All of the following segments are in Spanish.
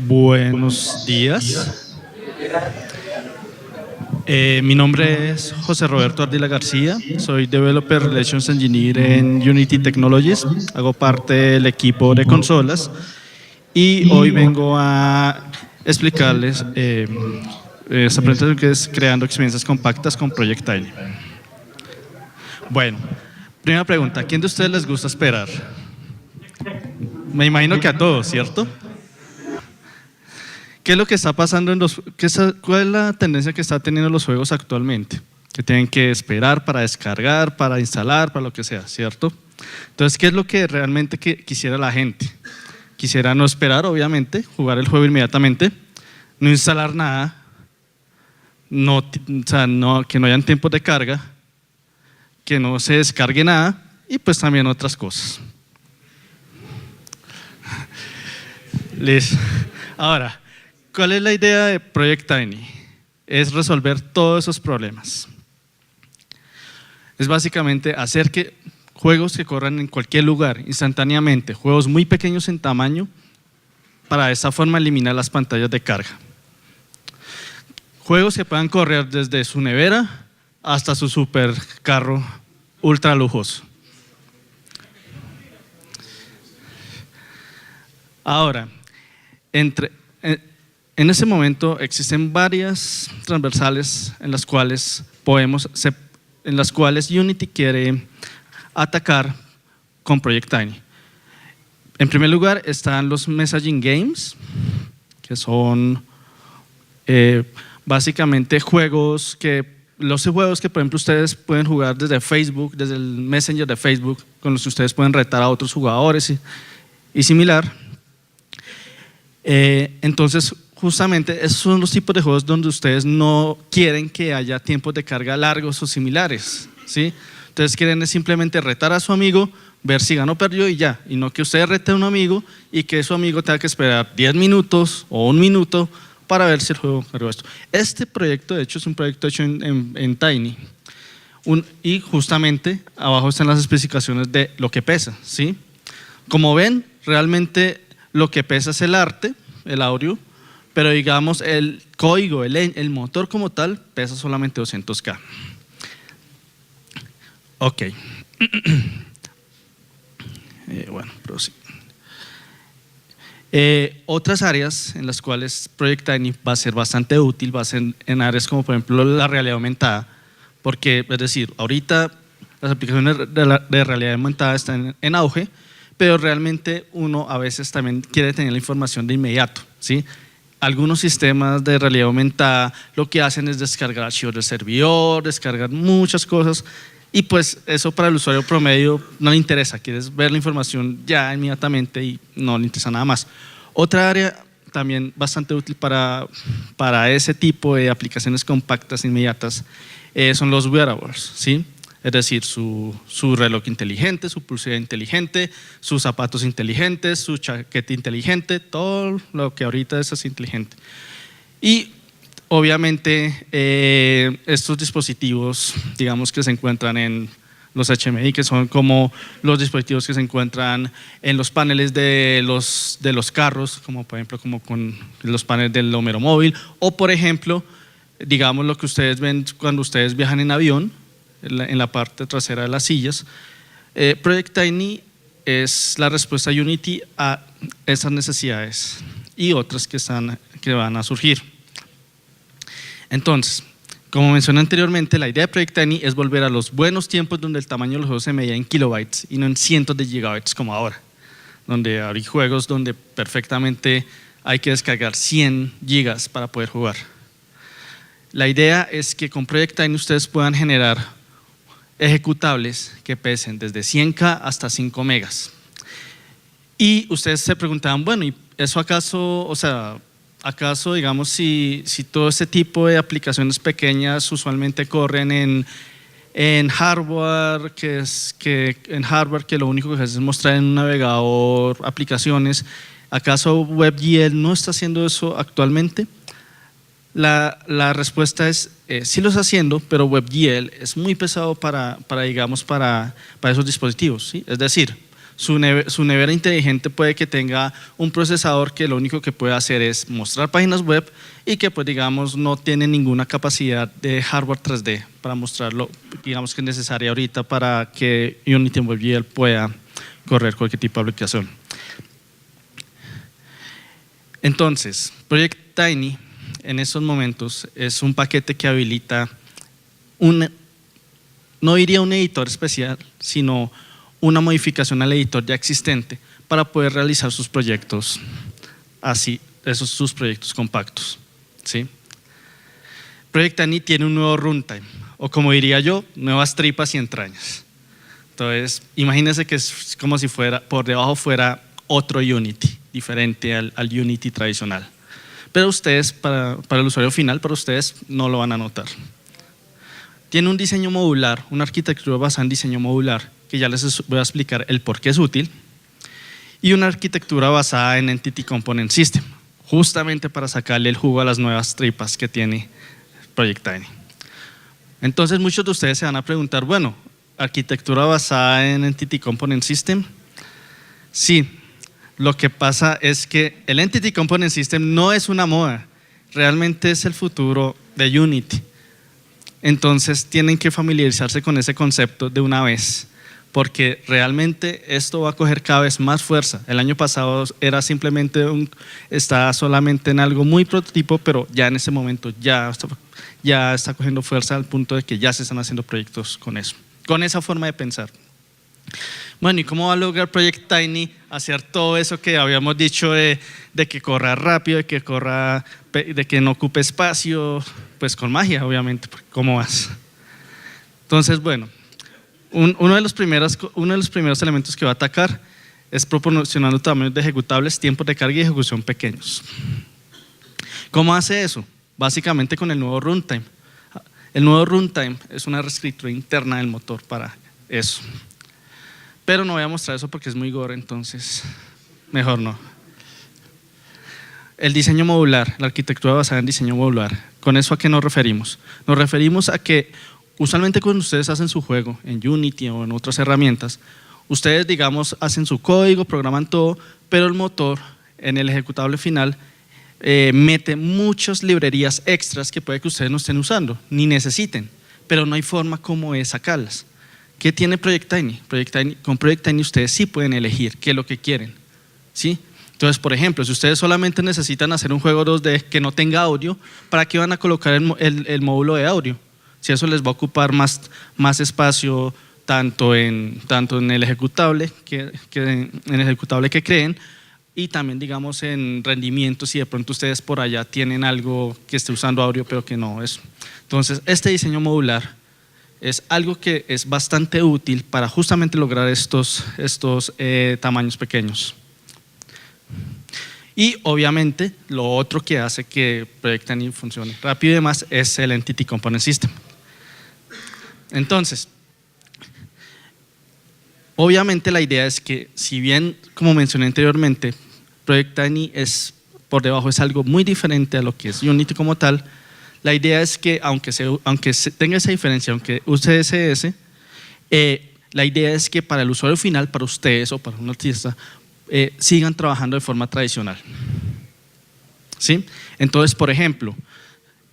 Buenos días. Mi nombre es José Roberto Ardila García, soy Developer Relations Engineer en Unity Technologies, hago parte del equipo de consolas y hoy vengo a explicarles esta presentación que es Creando Experiencias Compactas con Project Tiny. Bueno, primera pregunta, ¿a quién de ustedes les gusta esperar? Me imagino que a todos, ¿cierto? ¿Qué es lo que está pasando cuál es la tendencia que están teniendo los juegos actualmente? Que tienen que esperar para descargar, para instalar, para lo que sea, ¿cierto? Entonces, ¿qué es lo que realmente quisiera la gente? Quisiera no esperar, obviamente, jugar el juego inmediatamente, no instalar nada, que no hayan tiempos de carga, que no se descargue nada y pues también otras cosas. Listo. Ahora, ¿cuál es la idea de Project Tiny? Es resolver todos esos problemas. Es básicamente hacer que juegos que corran en cualquier lugar instantáneamente, juegos muy pequeños en tamaño, para de esa forma eliminar las pantallas de carga. Juegos que puedan correr desde su nevera hasta su supercarro ultra lujoso. Ahora, en ese momento existen varias transversales en las cuales Unity quiere atacar con Project Tiny. En primer lugar están los messaging games, que son básicamente juegos que por ejemplo ustedes pueden jugar desde Facebook, desde el Messenger de Facebook, con los que ustedes pueden retar a otros jugadores y similar. Entonces, justamente esos son los tipos de juegos donde ustedes no quieren que haya tiempos de carga largos o similares, ¿sí? Entonces quieren simplemente retar a su amigo, ver si ganó o perdió y ya, y no que usted rete a un amigo y que su amigo tenga que esperar 10 minutos o 1 minuto para ver si el juego cargó esto. Este proyecto, de hecho, es un proyecto hecho en Tiny y justamente abajo están las especificaciones de lo que pesa, ¿sí? Como ven, realmente lo que pesa es el arte, el audio, pero digamos el código, el motor como tal, pesa solamente 200K. Ok. Bueno, prosigo. Otras áreas en las cuales Project Tiny va a ser bastante útil, va a ser en áreas como por ejemplo la realidad aumentada, porque es decir, ahorita las aplicaciones de realidad aumentada están en auge, pero realmente uno a veces también quiere tener la información de inmediato, ¿sí? Algunos sistemas de realidad aumentada lo que hacen es descargar archivos del servidor, descargar muchas cosas y pues eso para el usuario promedio no le interesa, quieres ver la información ya inmediatamente y no le interesa nada más. Otra área también bastante útil para ese tipo de aplicaciones compactas inmediatas son los wearables, ¿sí? Es decir, su reloj inteligente, su pulsera inteligente, sus zapatos inteligentes, su chaqueta inteligente, todo lo que ahorita es inteligente. Y obviamente estos dispositivos, digamos que se encuentran en los HMI, que son como los dispositivos que se encuentran en los paneles de los carros, como por ejemplo como con los paneles del Homero móvil, o por ejemplo, digamos lo que ustedes ven cuando ustedes viajan en avión, en la parte trasera de las sillas. Project Tiny es la respuesta de Unity a esas necesidades y otras que van a surgir. Entonces, como mencioné anteriormente, la idea de Project Tiny es volver a los buenos tiempos donde el tamaño de los juegos se medía en kilobytes y no en cientos de gigabytes como ahora, donde hay juegos donde perfectamente hay que descargar 100 gigas para poder jugar. La idea es que con Project Tiny ustedes puedan generar ejecutables que pesen desde 100K hasta 5 megas. Y ustedes se preguntaban, bueno, ¿y eso acaso digamos si todo este tipo de aplicaciones pequeñas usualmente corren en hardware que lo único que hace es mostrar en un navegador aplicaciones, ¿acaso WebGL no está haciendo eso actualmente? La respuesta es sí lo está haciendo, pero WebGL es muy pesado para esos dispositivos, ¿sí? Es decir, Su nevera inteligente puede que tenga un procesador que lo único que puede hacer es mostrar páginas web y que pues digamos no tiene ninguna capacidad de hardware 3D para mostrarlo, digamos que es necesaria ahorita para que Unity en WebGL pueda correr cualquier tipo de aplicación. Entonces, Project Tiny en estos momentos es un paquete que habilita no diría un editor especial, sino una modificación al editor ya existente para poder realizar sus proyectos así, sus proyectos compactos, ¿sí? Project Tiny tiene un nuevo runtime, o como diría yo, nuevas tripas y entrañas. Entonces, imagínense que es como si por debajo fuera otro Unity, diferente al Unity tradicional. Pero ustedes, para el usuario final, para ustedes no lo van a notar. Tiene un diseño modular, una arquitectura basada en diseño modular, que ya les voy a explicar el por qué es útil, y una arquitectura basada en Entity Component System, justamente para sacarle el jugo a las nuevas tripas que tiene Project Tiny. Entonces muchos de ustedes se van a preguntar, bueno, arquitectura basada en Entity Component System, sí. Lo que pasa es que el Entity Component System no es una moda, realmente es el futuro de Unity. Entonces tienen que familiarizarse con ese concepto de una vez, porque realmente esto va a coger cada vez más fuerza. El año pasado era simplemente estaba solamente en algo muy prototipo, pero ya en ese momento ya está cogiendo fuerza al punto de que ya se están haciendo proyectos con eso, con esa forma de pensar. Bueno, ¿y cómo va a lograr Project Tiny hacer todo eso que habíamos dicho de que corra rápido, de que no ocupe espacio? Pues con magia, obviamente, porque ¿cómo vas? Entonces, bueno, uno de los primeros elementos que va a atacar es proporcionando tamaños de ejecutables, tiempos de carga y ejecución pequeños. ¿Cómo hace eso? Básicamente con el nuevo runtime. El nuevo runtime es una reescritura interna del motor para eso. Pero no voy a mostrar eso porque es muy gore, entonces mejor no. El diseño modular, la arquitectura basada en diseño modular, ¿con eso a qué nos referimos? Nos referimos a que usualmente cuando ustedes hacen su juego en Unity o en otras herramientas, ustedes digamos hacen su código, programan todo, pero el motor en el ejecutable final mete muchas librerías extras que puede que ustedes no estén usando, ni necesiten, pero no hay forma como de sacarlas. ¿Qué tiene Project Tiny? Con Project Tiny ustedes sí pueden elegir qué es lo que quieren, ¿sí? Entonces, por ejemplo, si ustedes solamente necesitan hacer un juego 2D que no tenga audio, ¿para qué van a colocar el módulo de audio? Si eso les va a ocupar más espacio tanto en el ejecutable que creen y también digamos en rendimiento si de pronto ustedes por allá tienen algo que esté usando audio pero que no es. Entonces, este diseño modular es algo que es bastante útil para justamente lograr estos tamaños pequeños. Y obviamente lo otro que hace que Project Tiny funcione rápido y demás es el Entity Component System. Entonces, obviamente la idea es que si bien como mencioné anteriormente Project Tiny por debajo es algo muy diferente a lo que es Unity como tal, la idea es que aunque tenga esa diferencia, aunque use CSS, la idea es que para el usuario final, para ustedes o para un artista, sigan trabajando de forma tradicional. ¿Sí? Entonces, por ejemplo,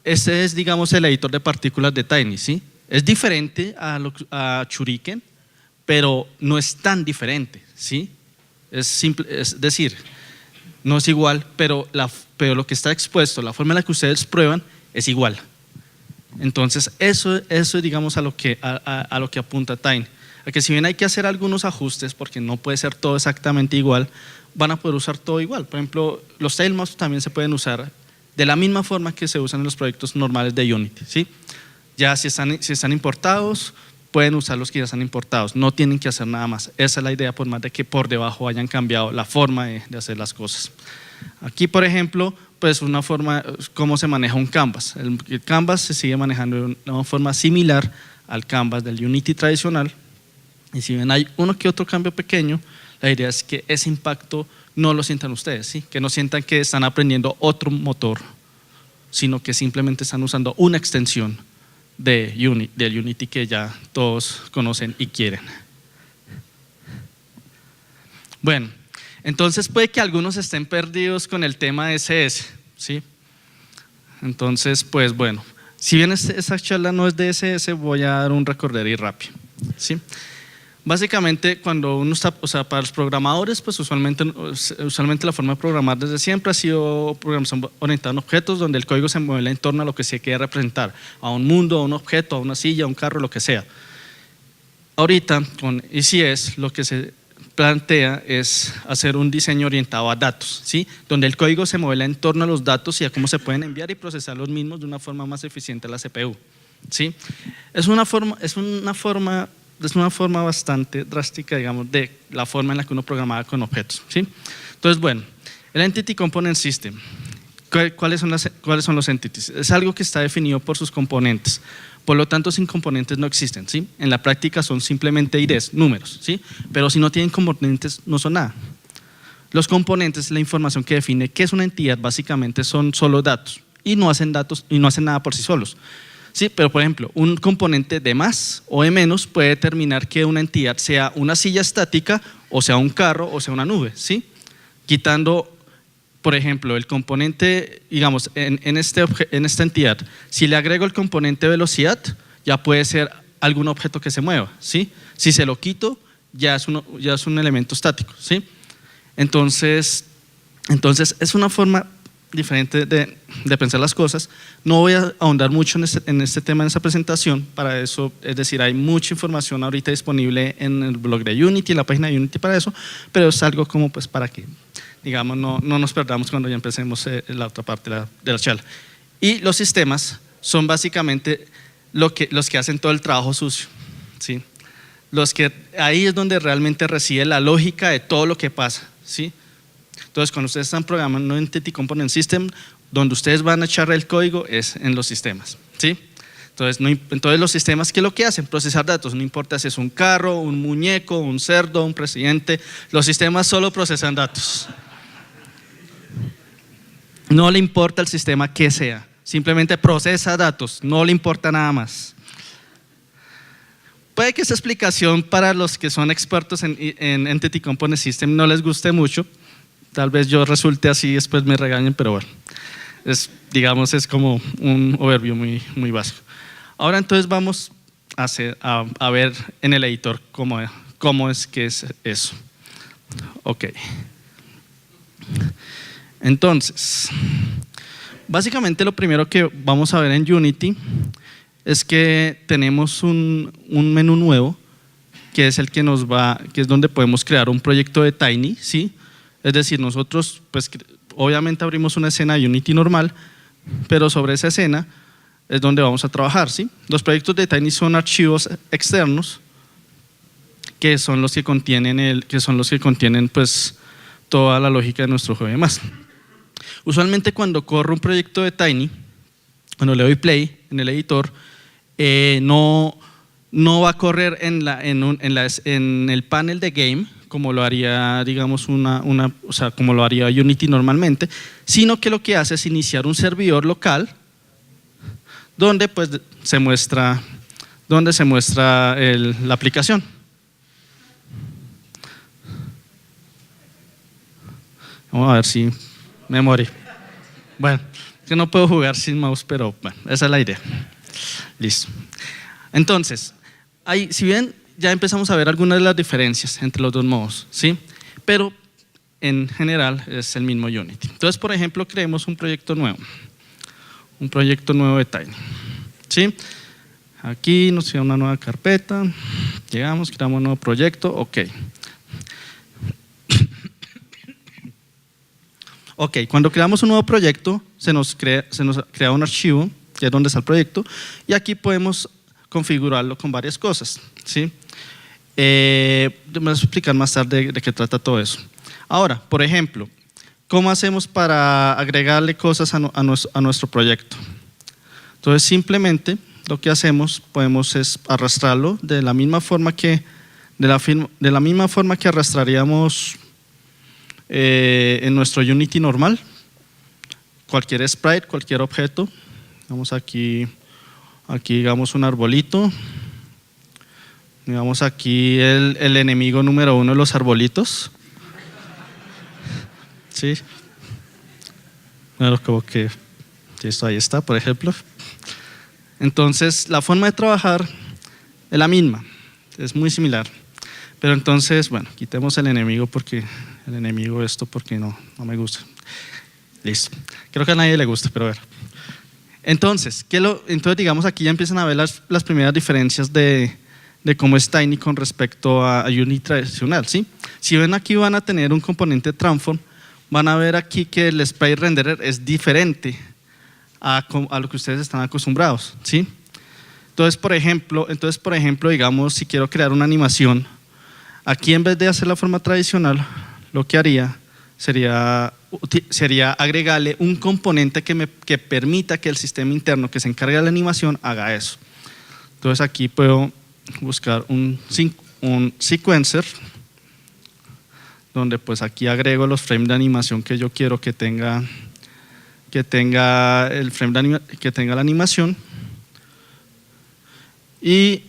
este es digamos el editor de partículas de Tiny, ¿sí? Es diferente a Shuriken, pero no es tan diferente, ¿sí? Es decir, no es igual, pero lo que está expuesto, la forma en la que ustedes prueban es igual. Entonces eso es digamos a lo que apunta Tiny, a que si bien hay que hacer algunos ajustes porque no puede ser todo exactamente igual, van a poder usar todo igual. Por ejemplo, los tailmaps también se pueden usar de la misma forma que se usan en los proyectos normales de Unity, ¿sí? Ya si están importados, pueden usar los que ya están importados, no tienen que hacer nada más. Esa es la idea, por más de que por debajo hayan cambiado la forma de hacer las cosas. Aquí, por ejemplo, pues una forma, cómo se maneja un canvas. El canvas se sigue manejando de una forma similar al canvas del Unity tradicional, y si bien hay uno que otro cambio pequeño, la idea es que ese impacto no lo sientan ustedes, ¿sí? Que no sientan que están aprendiendo otro motor, sino que simplemente están usando una extensión del Unity que ya todos conocen y quieren. Bueno, entonces puede que algunos estén perdidos con el tema de SS, ¿sí? Entonces, pues bueno, si bien esta charla no es de SS, voy a dar un recorrido rápido, ¿sí? Básicamente, cuando uno está, o sea, para los programadores, pues usualmente la forma de programar desde siempre ha sido programación orientada a objetos, donde el código se mueve en torno a lo que se quiere representar, a un mundo, a un objeto, a una silla, a un carro, lo que sea. Ahorita, con ECS, lo que se plantea es hacer un diseño orientado a datos, ¿sí? Donde el código se mueve en torno a los datos y a cómo se pueden enviar y procesar los mismos de una forma más eficiente a la CPU, ¿sí? Es una forma bastante drástica, digamos, de la forma en la que uno programaba con objetos, ¿sí? Entonces, bueno, el Entity Component System, ¿cuáles son los entities? Es algo que está definido por sus componentes. Por lo tanto, sin componentes no existen, ¿sí? En la práctica son simplemente IDs, números, ¿sí? Pero si no tienen componentes, no son nada. Los componentes, la información que define qué es una entidad, básicamente son solo datos y no hacen nada por sí solos, ¿sí? Pero, por ejemplo, un componente de más o de menos puede determinar que una entidad sea una silla estática o sea un carro o sea una nube, ¿sí? Quitando, por ejemplo, el componente, digamos, en esta entidad, si le agrego el componente velocidad, ya puede ser algún objeto que se mueva, ¿sí? Si se lo quito, ya es un elemento estático, ¿sí? Entonces es una forma diferente de pensar las cosas. No voy a ahondar mucho en este tema en esta presentación, para eso, es decir, hay mucha información ahorita disponible en el blog de Unity, en la página de Unity para eso, pero es algo como pues para que, digamos, no nos perdamos cuando ya empecemos la otra parte de la charla. Y los sistemas son básicamente los que hacen todo el trabajo sucio, ¿sí? Ahí es donde realmente reside la lógica de todo lo que pasa, ¿sí? Entonces, cuando ustedes están programando un Entity Component System, donde ustedes van a echar el código es en los sistemas, ¿sí? Entonces los sistemas, ¿qué es lo que hacen? Procesar datos, no importa si es un carro, un muñeco, un cerdo, un presidente, los sistemas solo procesan datos. No le importa el sistema que sea, simplemente procesa datos, no le importa nada más. Puede que esta explicación para los que son expertos en Entity Component System no les guste mucho, tal vez yo resulte así, después me regañen, pero bueno, digamos es como un overview muy básico. Ahora entonces vamos a ver en el editor cómo es que es eso. Ok. Entonces, básicamente lo primero que vamos a ver en Unity es que tenemos un menú nuevo que es el que que es donde podemos crear un proyecto de Tiny, ¿sí? Es decir, nosotros pues obviamente abrimos una escena de Unity normal, pero sobre esa escena es donde vamos a trabajar, ¿sí? Los proyectos de Tiny son archivos externos que son los que contienen pues toda la lógica de nuestro juego y demás. Usualmente cuando corro un proyecto de Tiny, cuando le doy play en el editor, no va a correr en el panel de game como lo haría, digamos, como lo haría Unity normalmente, sino que lo que hace es iniciar un servidor local donde pues se muestra la aplicación. Vamos a ver si me morí. Bueno, que no puedo jugar sin mouse, pero bueno, esa es la idea. Listo. Entonces, si bien ya empezamos a ver algunas de las diferencias entre los dos modos, ¿sí? Pero en general es el mismo Unity. Entonces, por ejemplo, creemos un proyecto nuevo de Tiny, ¿sí? Aquí nos crea una nueva carpeta, llegamos, creamos un nuevo proyecto, ok. Ok, cuando creamos un nuevo proyecto, se nos crea un archivo, que es donde está el proyecto, y aquí podemos configurarlo con varias cosas, ¿sí? Me voy a explicar más tarde de qué trata todo eso. Ahora, por ejemplo, ¿cómo hacemos para agregarle cosas a nuestro proyecto? Entonces, simplemente lo que hacemos, podemos es arrastrarlo de la misma forma que arrastraríamos en nuestro Unity normal, cualquier sprite, cualquier objeto. Vamos aquí digamos un arbolito, digamos aquí el enemigo número 1 de los arbolitos, ¿sí? Bueno, como que esto ahí está, por ejemplo. Entonces, la forma de trabajar es la misma, es muy similar. Pero entonces, bueno, quitemos el enemigo porque no me gusta. Listo. Creo que a nadie le gusta, pero a ver. Entonces, entonces digamos aquí ya empiezan a ver las primeras diferencias de cómo es Tiny con respecto a Unity tradicional, ¿sí? Si ven aquí van a tener un componente transform, van a ver aquí que el sprite renderer es diferente a lo que ustedes están acostumbrados, ¿sí? Entonces, por ejemplo, digamos, si quiero crear una animación, aquí en vez de hacer la forma tradicional, lo que haría sería agregarle un componente que permita que el sistema interno que se encarga de la animación haga eso. Entonces aquí puedo buscar un sequencer donde pues aquí agrego los frames de animación que yo quiero que tenga la animación, y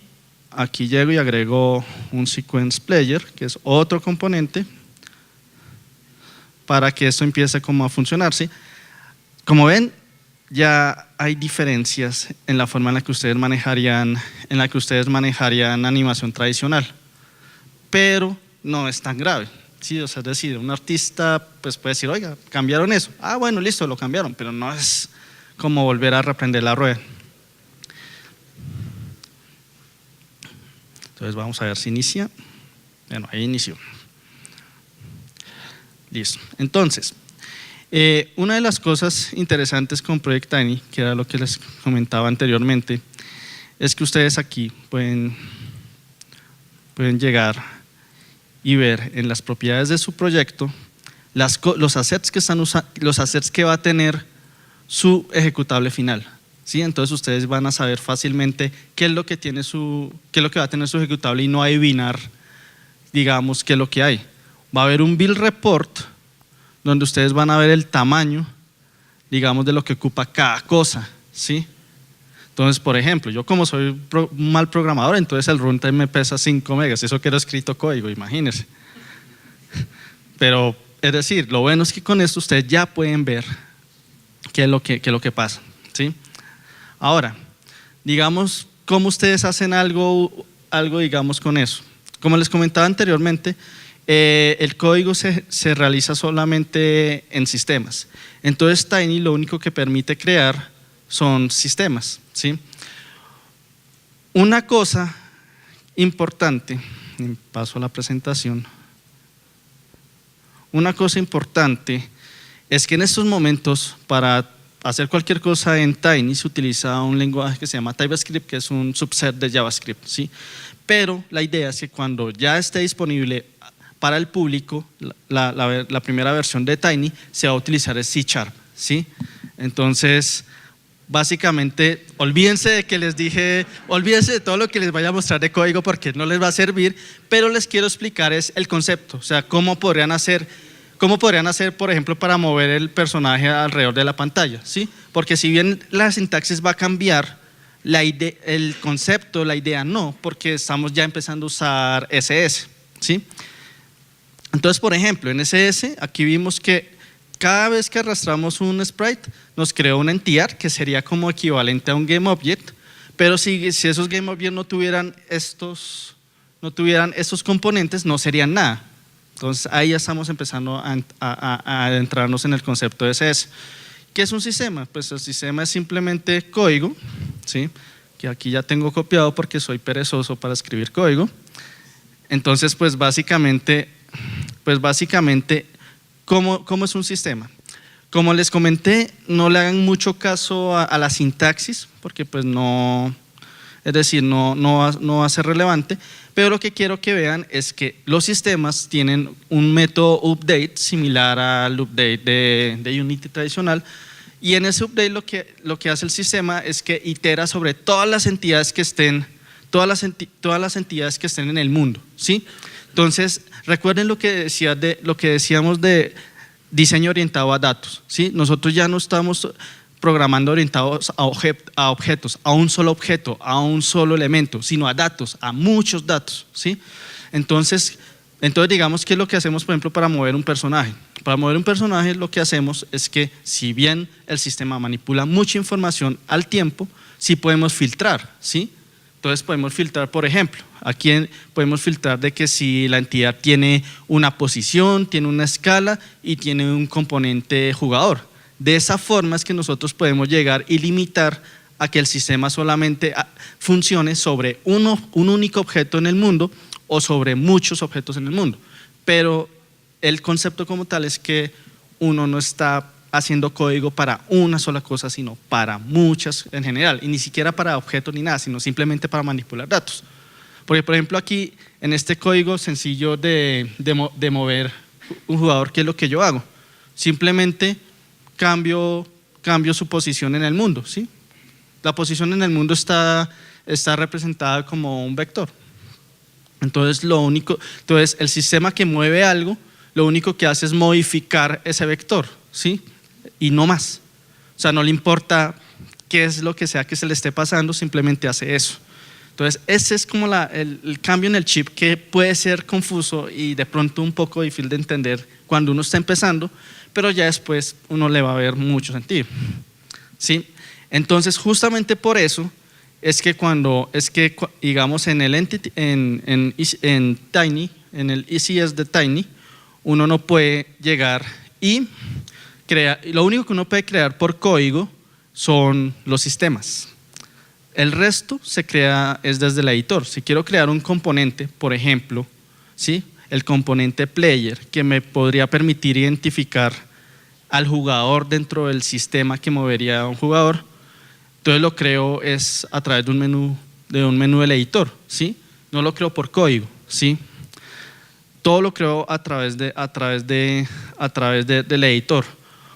aquí llego y agrego un sequence player, que es otro componente para que esto empiece como a funcionar, ¿sí? Como ven, ya hay diferencias en la forma en la que ustedes manejarían animación tradicional, pero no es tan grave, ¿sí? O sea, es decir, un artista pues puede decir, oiga, cambiaron eso, bueno, listo, lo cambiaron, pero no es como volver a reprender la rueda. Entonces vamos a ver si inicia. Bueno, ahí inició. Listo. Entonces, una de las cosas interesantes con Project Tiny, que era lo que les comentaba anteriormente, es que ustedes aquí pueden llegar y ver en las propiedades de su proyecto los assets que va a tener su ejecutable final, ¿sí? Entonces ustedes van a saber fácilmente qué es lo que va a tener su ejecutable y no adivinar, digamos, qué es lo que hay. Va a haber un build report donde ustedes van a ver el tamaño, digamos, de lo que ocupa cada cosa, ¿sí? Entonces, por ejemplo, yo como soy un mal programador, entonces el runtime me pesa 5 megas, eso que era escrito código, imagínense. Pero, es decir, lo bueno es que con esto ustedes ya pueden ver qué es lo que pasa, ¿sí? Ahora, digamos, ¿cómo ustedes hacen algo, digamos, con eso? Como les comentaba anteriormente, el código se realiza solamente en sistemas. Entonces Tiny lo único que permite crear son sistemas, ¿sí? Una cosa importante, paso a la presentación, una cosa importante es que en estos momentos para hacer cualquier cosa en Tiny se utiliza un lenguaje que se llama TypeScript, que es un subset de JavaScript, ¿sí? Pero la idea es que cuando ya esté disponible para el público, la primera versión de Tiny se va a utilizar el C#, ¿sí? Entonces, básicamente, olvídense de que les dije, olvídense de todo lo que les vaya a mostrar de código porque no les va a servir, pero les quiero explicar es el concepto, o sea, cómo podrían hacer, por ejemplo, para mover el personaje alrededor de la pantalla, ¿sí? Porque si bien la sintaxis va a cambiar, el concepto, la idea no, porque estamos ya empezando a usar SS, ¿sí? Entonces, por ejemplo, en SS, aquí vimos que cada vez que arrastramos un sprite, nos creó una entidad que sería como equivalente a un GameObject, pero si esos GameObjects no tuvieran estos componentes, no serían nada. Entonces, ahí ya estamos empezando a adentrarnos en el concepto de SS. ¿Qué es un sistema? Pues el sistema es simplemente código, ¿sí? Que aquí ya tengo copiado porque soy perezoso para escribir código. Entonces, pues básicamente, ¿cómo es un sistema? Como les comenté, no le hagan mucho caso a la sintaxis, porque pues no va a ser relevante, pero lo que quiero que vean es que los sistemas tienen un método update similar al update de Unity tradicional, y en ese update lo que hace el sistema es que itera sobre todas las entidades que estén en el mundo, ¿sí? Entonces, recuerden lo que decíamos de diseño orientado a datos, ¿sí? Nosotros ya no estamos programando orientados a objetos, a un solo objeto, a un solo elemento, sino a datos, a muchos datos, ¿sí? Entonces digamos, ¿qué es lo que hacemos, por ejemplo, para mover un personaje? Para mover un personaje lo que hacemos es que si bien el sistema manipula mucha información al tiempo, sí podemos filtrar, ¿sí? Entonces podemos filtrar, por ejemplo, aquí podemos filtrar de que si la entidad tiene una posición, tiene una escala y tiene un componente jugador. De esa forma es que nosotros podemos llegar y limitar a que el sistema solamente funcione sobre un único objeto en el mundo o sobre muchos objetos en el mundo. Pero el concepto como tal es que uno no está haciendo código para una sola cosa, sino para muchas en general, y ni siquiera para objetos ni nada, sino simplemente para manipular datos. Porque, por ejemplo, aquí en este código sencillo de mover un jugador, ¿qué es lo que yo hago? Simplemente cambio su posición en el mundo, ¿sí? La posición en el mundo está representada como un vector. Entonces, entonces, el sistema que mueve algo, lo único que hace es modificar ese vector, ¿sí? Y no más. O sea, no le importa qué es lo que sea que se le esté pasando, simplemente hace eso. Entonces, ese es como el cambio en el chip que puede ser confuso y de pronto un poco difícil de entender cuando uno está empezando, pero ya después uno le va a ver mucho sentido, ¿sí? Entonces, justamente por eso es que digamos en el Entity, en Tiny, en el ECS de Tiny, uno no puede llegar y crear, lo único que uno puede crear por código son los sistemas. El resto se crea es desde el editor. Si quiero crear un componente, por ejemplo, ¿sí? El componente player que me podría permitir identificar al jugador dentro del sistema que movería a un jugador, entonces lo creo es a través de un menú del editor, ¿sí? No lo creo por código, ¿sí? Todo lo creo a través del editor.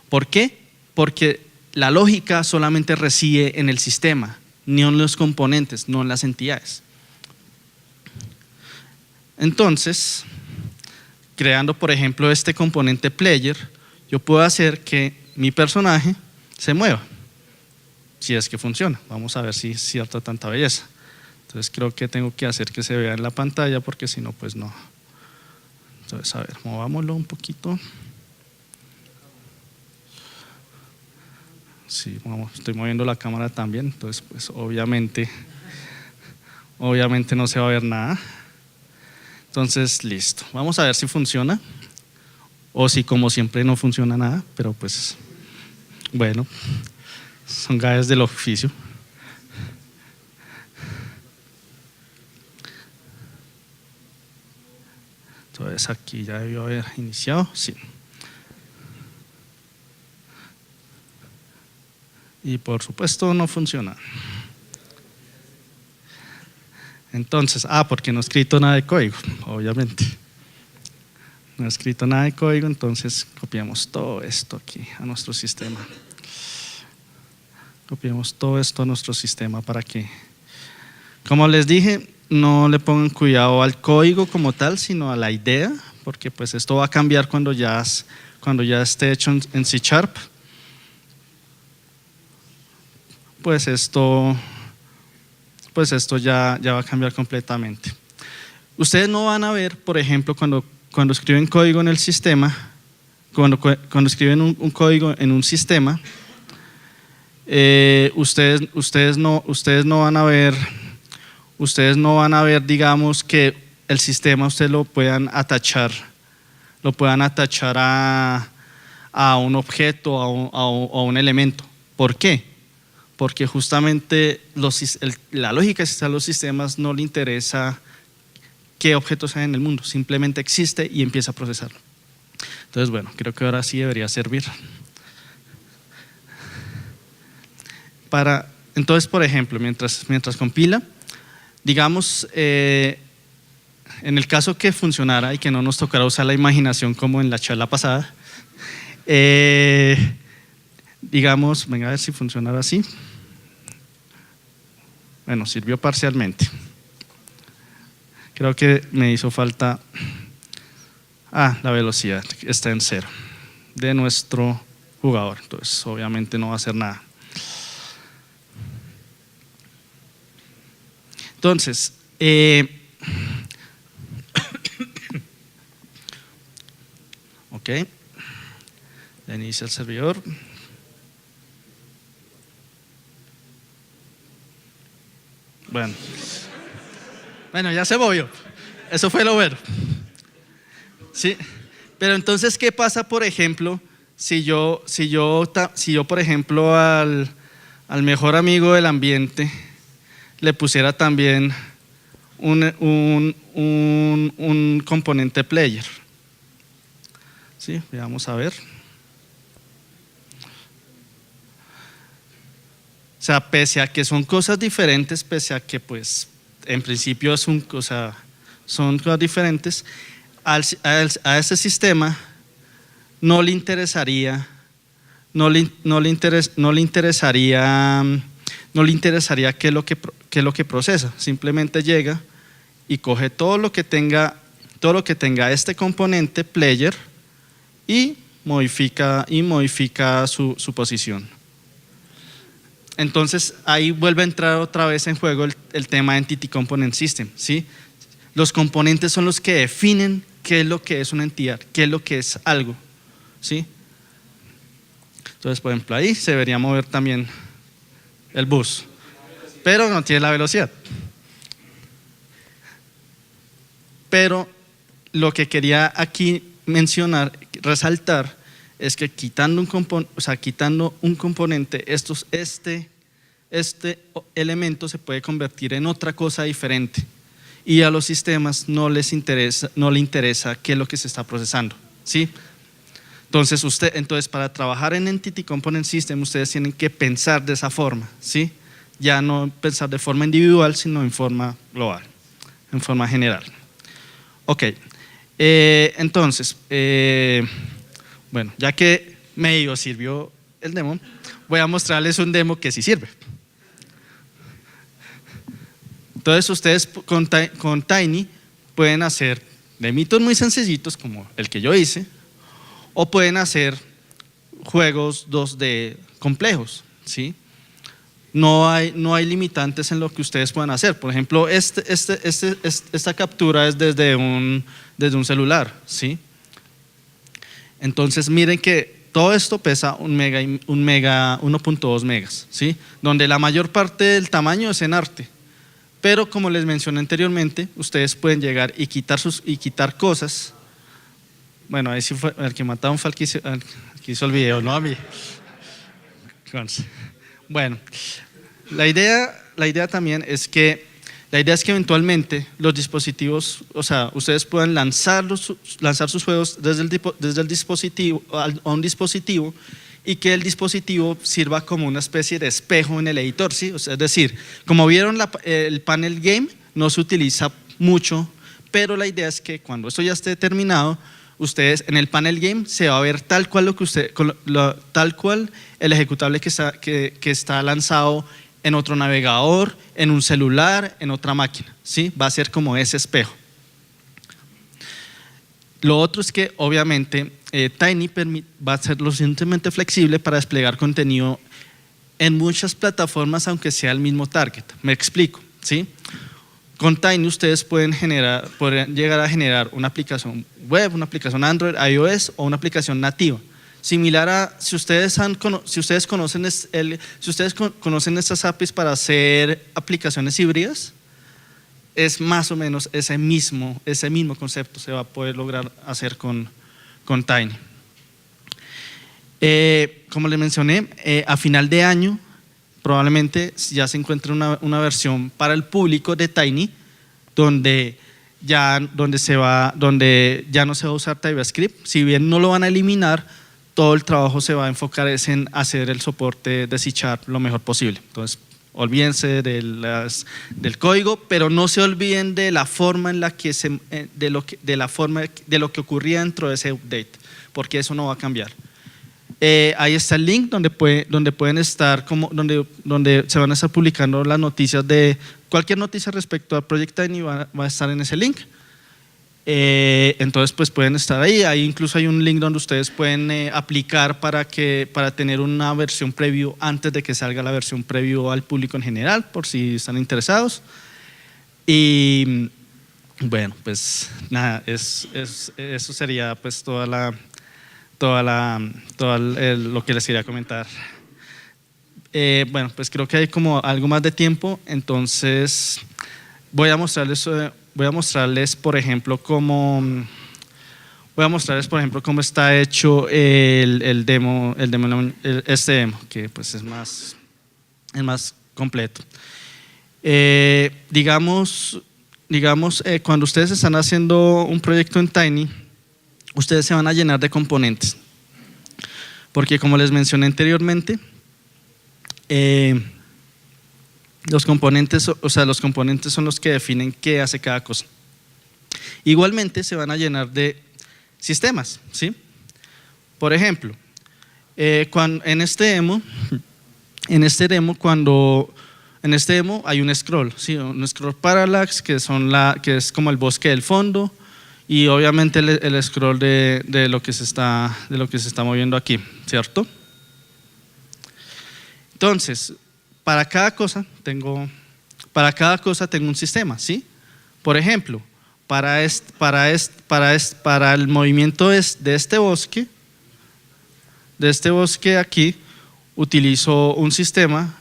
¿Por qué? Porque la lógica solamente reside en el sistema, no en los componentes, no en las entidades. Entonces, creando por ejemplo este componente player, yo puedo hacer que mi personaje se mueva, si es que funciona. Vamos a ver si es cierta tanta belleza. Entonces creo que tengo que hacer que se vea en la pantalla porque si no pues no. Entonces a ver, movámoslo un poquito. Sí, estoy moviendo la cámara también, entonces pues obviamente no se va a ver nada. Entonces listo, vamos a ver si funciona o si como siempre no funciona nada, pero pues bueno, son gajes del oficio. Entonces aquí ya debió haber iniciado, sí. Y por supuesto no funciona. Entonces, porque no he escrito nada de código, obviamente. No he escrito nada de código, entonces copiamos todo esto aquí a nuestro sistema. Copiamos todo esto a nuestro sistema para que, como les dije, no le pongan cuidado al código como tal, sino a la idea, porque pues esto va a cambiar cuando ya esté hecho en C#. Pues esto ya va a cambiar completamente. Ustedes no van a ver, por ejemplo, cuando escriben código en el sistema, cuando escriben un código en un sistema, ustedes no van a ver, digamos, que el sistema ustedes lo puedan atachar a un objeto, a un elemento. ¿Por qué? Porque justamente la lógica de los sistemas no le interesa qué objetos hay en el mundo, simplemente existe y empieza a procesarlo. Entonces, bueno, creo que ahora sí debería servir. Entonces, por ejemplo, mientras compila, digamos, en el caso que funcionara y que no nos tocara usar la imaginación como en la charla pasada, digamos, venga a ver si funcionara así. Bueno, sirvió parcialmente. Creo que me hizo falta. La velocidad está en 0 de nuestro jugador, entonces obviamente no va a hacer nada. Entonces, ok. Ya inicia el servidor. Bueno, ya se movió. Eso fue lo bueno. Sí. Pero entonces, ¿qué pasa, por ejemplo, si yo, por ejemplo, al mejor amigo del ambiente le pusiera también un componente player? Sí, vamos a ver. O sea, pese a que son cosas diferentes, pese a que pues en principio son cosas diferentes, a ese sistema no le interesaría, qué es lo que procesa. Simplemente llega y coge todo lo que tenga este componente player y modifica su posición. Entonces ahí vuelve a entrar otra vez en juego el tema Entity Component System, ¿sí? Los componentes son los que definen qué es lo que es una entidad, qué es lo que es algo, ¿sí? Entonces, por ejemplo, ahí se debería mover también el bus, pero no tiene la velocidad. Pero lo que quería aquí mencionar, resaltar, es que quitando un componente, este elemento se puede convertir en otra cosa diferente y a los sistemas no le interesa qué es lo que se está procesando, ¿sí? Entonces, para trabajar en Entity Component System, ustedes tienen que pensar de esa forma, ¿sí? Ya no pensar de forma individual, sino en forma global, en forma general. Ok, entonces, bueno, ya que medio sirvió el demo, voy a mostrarles un demo que sí sirve. Entonces, ustedes con Tiny pueden hacer demitos muy sencillitos como el que yo hice, o pueden hacer juegos 2D complejos, ¿sí? No hay limitantes en lo que ustedes puedan hacer. Por ejemplo, esta captura es desde un celular, Entonces miren que todo esto pesa 1.2 megas, ¿sí? Donde la mayor parte del tamaño es en arte. Pero como les mencioné anteriormente, ustedes pueden llegar y quitar cosas. Bueno, ahí sí fue el que mataron, fue el que hizo el video, no a mí. Bueno, la idea también es que eventualmente los dispositivos, o sea, ustedes puedan lanzar sus juegos desde el dispositivo a un dispositivo y que el dispositivo sirva como una especie de espejo en el editor, ¿sí? O sea, es decir, como vieron el panel game no se utiliza mucho, pero la idea es que cuando esto ya esté terminado, ustedes en el panel game se va a ver tal cual el ejecutable que está lanzado en otro navegador, en un celular, en otra máquina, ¿sí? Va a ser como ese espejo. Lo otro es que obviamente Tiny va a ser lo suficientemente flexible para desplegar contenido en muchas plataformas, aunque sea el mismo target. Me explico, ¿sí? Con Tiny ustedes podrían llegar a generar una aplicación web, una aplicación Android, iOS o una aplicación nativa. Similar a, si ustedes conocen estas APIs para hacer aplicaciones híbridas, es más o menos ese mismo concepto se va a poder lograr hacer con Tiny. Como les mencioné, a final de año probablemente ya se encuentre una versión para el público de Tiny donde ya no se va a usar TypeScript. Si bien no lo van a eliminar, todo el trabajo se va a enfocar en hacer el soporte de C# lo mejor posible. Entonces, olvídense del código, pero no se olviden de la forma en la que de lo que ocurría dentro de ese update, porque eso no va a cambiar. Ahí está el link donde pueden estar, donde se van a estar publicando las noticias de cualquier noticia respecto al Project Tiny va a estar en ese link. Entonces pues pueden estar ahí incluso hay un link donde ustedes pueden aplicar para tener una versión preview antes de que salga la versión preview al público en general, por si están interesados. Y bueno, pues nada, eso sería pues toda lo que les quería comentar. Bueno, pues creo que hay como algo más de tiempo, entonces voy a mostrarles, por ejemplo, cómo está hecho este demo, que pues es más completo. Digamos, cuando ustedes están haciendo un proyecto en Tiny, ustedes se van a llenar de componentes, porque como les mencioné anteriormente, los componentes son los que definen qué hace cada cosa. Igualmente se van a llenar de sistemas, ¿sí? Por ejemplo, en este demo hay un scroll, ¿sí? Un scroll parallax que es como el bosque del fondo, y obviamente el scroll de lo que se está moviendo aquí, ¿cierto? Entonces, para cada cosa tengo un sistema, ¿sí? Por ejemplo, para el movimiento de este bosque aquí, utilizo un sistema,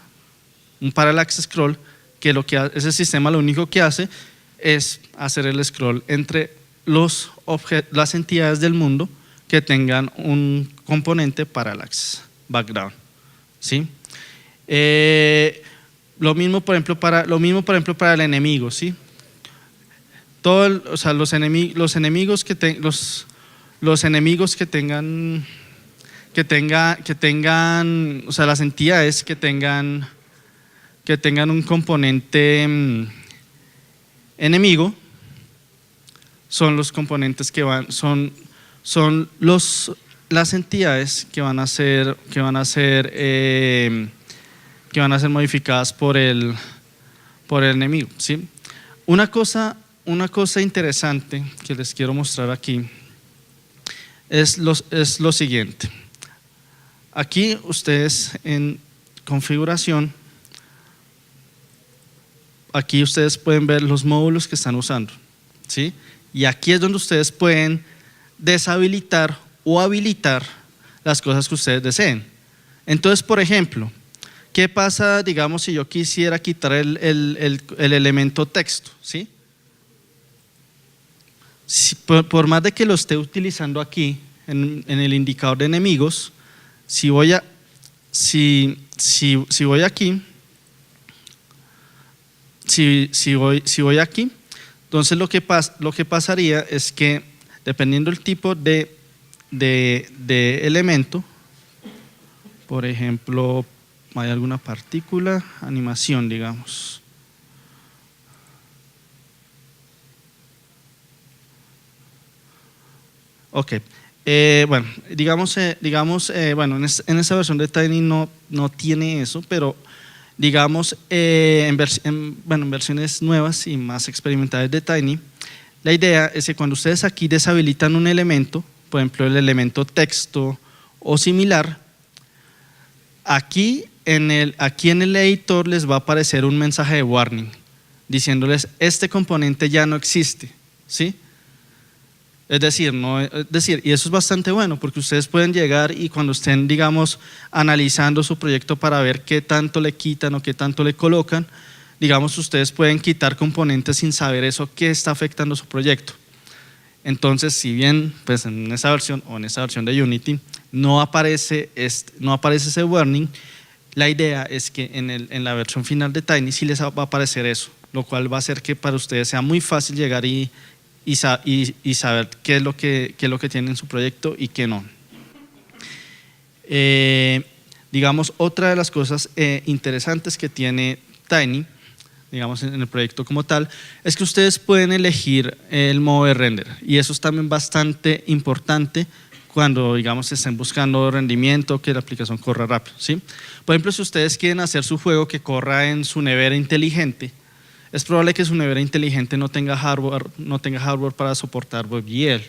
un parallax scroll, que ese sistema lo único que hace es hacer el scroll entre las entidades del mundo que tengan un componente parallax background, ¿sí? Lo mismo por ejemplo para el enemigo, ¿sí? Los enemigos que tengan, o sea, las entidades que tengan un componente enemigo son los componentes son las entidades que van a ser modificadas por el enemigo, ¿sí? Una cosa interesante que les quiero mostrar aquí es lo siguiente. Aquí ustedes en configuración, aquí ustedes pueden ver los módulos que están usando, ¿sí? Y aquí es donde ustedes pueden deshabilitar o habilitar las cosas que ustedes deseen. Entonces, por ejemplo, ¿qué pasa, digamos, si yo quisiera quitar el elemento texto, ¿sí? Por más de que lo esté utilizando aquí en el indicador de enemigos, si voy aquí, entonces lo que pasaría es que dependiendo del tipo de elemento, por ejemplo, hay alguna partícula, animación, digamos. Ok, bueno, bueno, en esta versión de Tiny no tiene eso, pero digamos en versiones nuevas y más experimentadas de Tiny, la idea es que cuando ustedes aquí deshabilitan un elemento, por ejemplo el elemento texto o similar, aquí en el editor les va a aparecer un mensaje de warning diciéndoles este componente ya no existe, ¿sí? Es decir, y eso es bastante bueno porque ustedes pueden llegar y cuando estén, digamos, analizando su proyecto para ver qué tanto le quitan o qué tanto le colocan, digamos, ustedes pueden quitar componentes sin saber eso qué está afectando su proyecto. Entonces, si bien pues en esa versión o en esa versión de Unity no aparece ese warning, la idea es que en la versión final de Tiny sí les va a aparecer eso, lo cual va a hacer que para ustedes sea muy fácil llegar y saber qué es lo que tienen en su proyecto y qué no. Digamos, otra de las cosas interesantes que tiene Tiny, digamos en el proyecto como tal, es que ustedes pueden elegir el modo de render, y eso es también bastante importante cuando, digamos, estén buscando rendimiento, que la aplicación corra rápido, ¿sí? Por ejemplo, si ustedes quieren hacer su juego que corra en su nevera inteligente, es probable que su nevera inteligente no tenga hardware para soportar WebGL.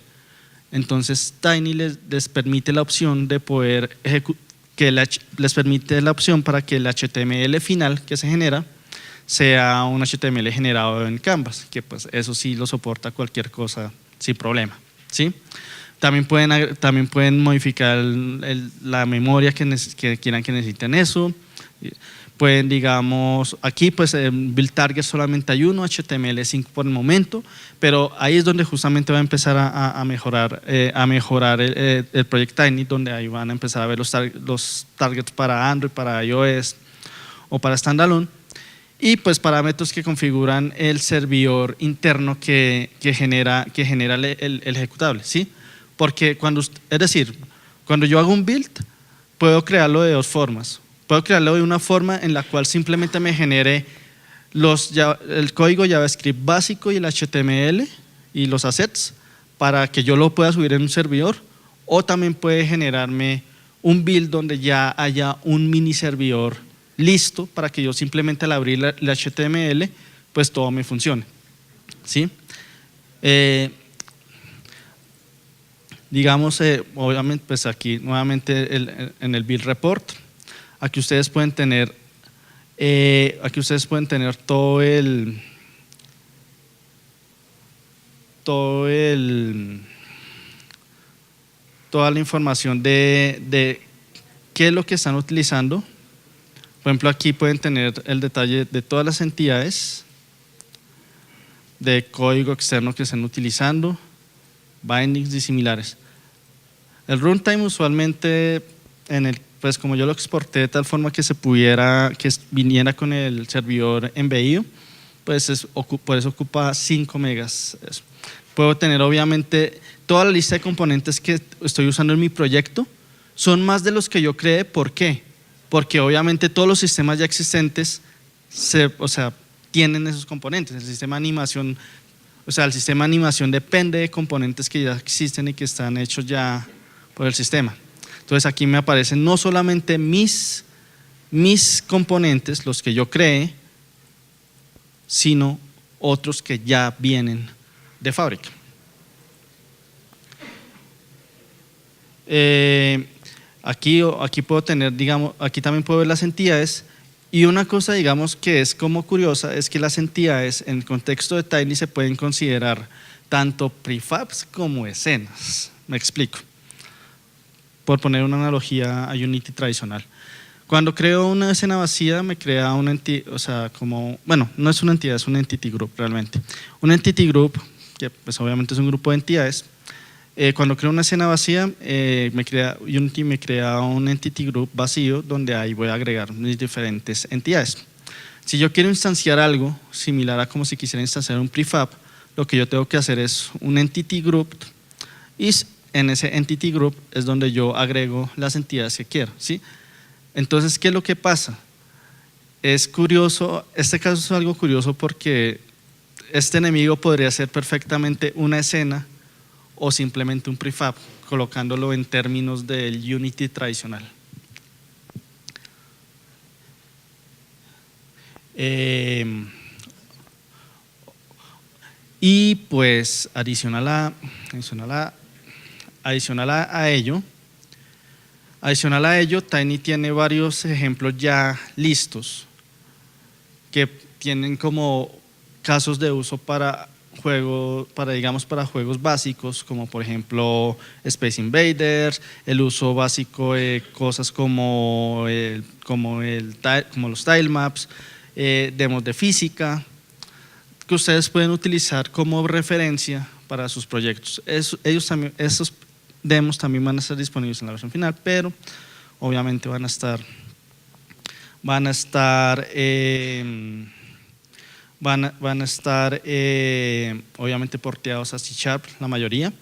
Entonces Tiny les permite la opción de poder les permite la opción para que el HTML final que se genera sea un HTML generado en Canvas, que pues eso sí lo soporta cualquier cosa sin problema, ¿sí? también pueden modificar la memoria que quieran que necesiten eso. Pueden, digamos, aquí pues build target solamente hay uno, HTML5 por el momento, pero ahí es donde justamente va a empezar a mejorar el Project Tiny, donde ahí van a empezar a ver los targets para Android, para iOS o para standalone, y pues parámetros que configuran el servidor interno que genera el ejecutable, ¿sí? Porque es decir, cuando yo hago un build, puedo crearlo de dos formas. Puedo crearlo de una forma en la cual simplemente me genere el código JavaScript básico y el HTML y los assets para que yo lo pueda subir en un servidor, o también puede generarme un build donde ya haya un mini servidor listo para que yo simplemente al abrir el HTML pues todo me funcione, ¿sí? Digamos, obviamente pues aquí nuevamente en el build report, aquí ustedes pueden tener toda la información de qué es lo que están utilizando. Por ejemplo, aquí pueden tener el detalle de todas las entidades de código externo que están utilizando, bindings y similares. El runtime usualmente pues como yo lo exporté de tal forma que viniera con el servidor embebido, pues por eso ocupa 5 megas. Puedo tener obviamente toda la lista de componentes que estoy usando en mi proyecto, son más de los que yo creé. ¿Por qué? Porque obviamente todos los sistemas ya existentes tienen esos componentes. El sistema de animación depende de componentes que ya existen y que están hechos ya por el sistema. Entonces aquí me aparecen no solamente mis componentes, los que yo creé, sino otros que ya vienen de fábrica. Aquí puedo tener, digamos, aquí también puedo ver las entidades, y una cosa, digamos, que es como curiosa es que las entidades en el contexto de Tiny se pueden considerar tanto prefabs como escenas. Me explico. Por poner una analogía a Unity tradicional. Cuando creo una escena vacía, me crea una entidad, no es una entidad, es un entity group realmente. Un entity group, que pues obviamente es un grupo de entidades. Cuando creo una escena vacía, Unity me crea un entity group vacío donde ahí voy a agregar mis diferentes entidades. Si yo quiero instanciar algo similar a como si quisiera instanciar un prefab, lo que yo tengo que hacer es un entity group, y en ese entity group es donde yo agrego las entidades que quiero, ¿sí? Entonces, ¿qué es lo que pasa? Es curioso, este caso es algo curioso porque este enemigo podría ser perfectamente una escena o simplemente un prefab, colocándolo en términos del Unity tradicional. Y pues adicional a ello, Tiny tiene varios ejemplos ya listos que tienen como casos de uso para juegos básicos, como por ejemplo Space Invaders, el uso básico de cosas como los tile maps, demos de física, que ustedes pueden utilizar como referencia para sus proyectos. Esos demos también van a estar disponibles en la versión final, pero obviamente van a estar obviamente porteados a C# la mayoría.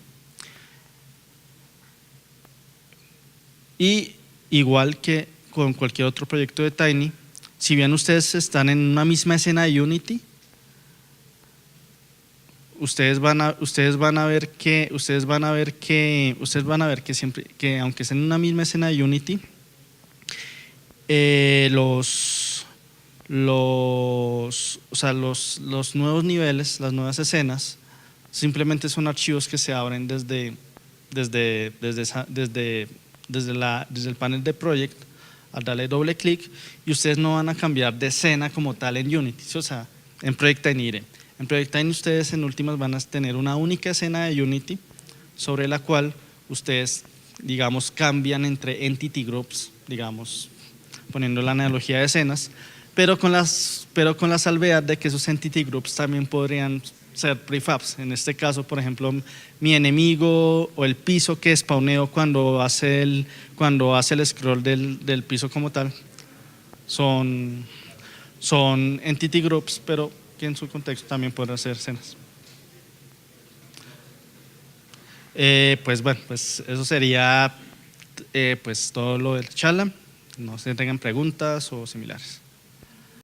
Y igual que con cualquier otro proyecto de Tiny, si bien ustedes están en una misma escena de Unity, ustedes van a ver que siempre que aunque estén en una misma escena de Unity, los nuevos niveles, las nuevas escenas, simplemente son archivos que se abren desde el panel de Project al darle doble clic, y ustedes no van a cambiar de escena como tal en Unity, o sea, en Project Tiny. En Project Tiny ustedes en últimas van a tener una única escena de Unity sobre la cual ustedes, digamos, cambian entre entity groups, digamos, poniendo la analogía de escenas, pero con la salvedad de que esos entity groups también podrían ser prefabs. En este caso, por ejemplo, mi enemigo o el piso que spawneo cuando hace el scroll del piso como tal, son entity groups, pero que en su contexto también pueden ser escenas. Pues bueno, pues eso sería pues todo lo del charla. No sé si tengan preguntas o similares.